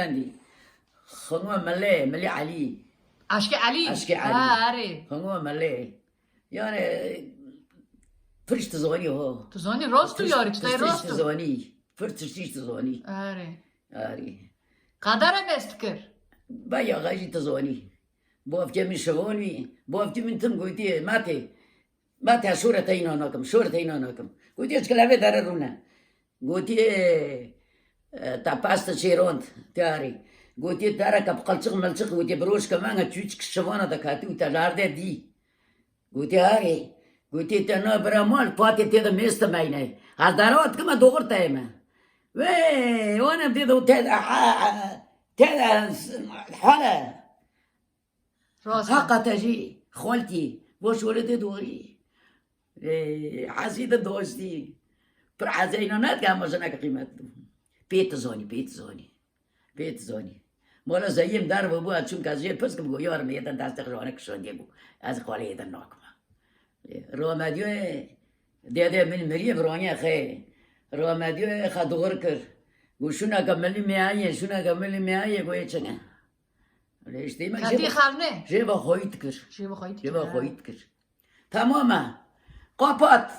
عندي خانوم ملی علی Aşkı Ali. Aşkı Ali. Ha, are. خانوم ملی yani فرشت زوانی ها Tu zoni rostu yori, tu dai فرشت rostu. زوانی فرشت زوانی Are. آری Kadar best kır. بایا غاجی تزوانی باف که من شوانی باف که من تم گویی ماته شورت اینا نکم شورت اینا نکم گویی از کلافه داره رونه گویی تا پاست چیروند تیاری گویی داره کب قلچق ملچق گویی بروش کمان چوچک شوانه دکاتی و تجارده دی گویی آری گویی تنها برامال پاتی تیدا میست ماینه از دارات کم دور تایمه و وانا بديدو تيدا حالة Rostu. حقا تجي خالتي باش ولدي دوري حسيت دوستي پر عزينا نتقع مزنك قيمته بيت زوني مولا زيم دار بابو چون كازيه پس كم گويار ميدن دست خرانك شون ديگو از قاله يدن ناكما رامديو ديده من مريه برانيه خي رامديو خدور كر وشونا كملي ميايه شونا كملي ميايه گويه چنه رشته ما Kadi xavne. جيبا خويت كر Şey bu koydu. جيبا خويت كر تماما قاپات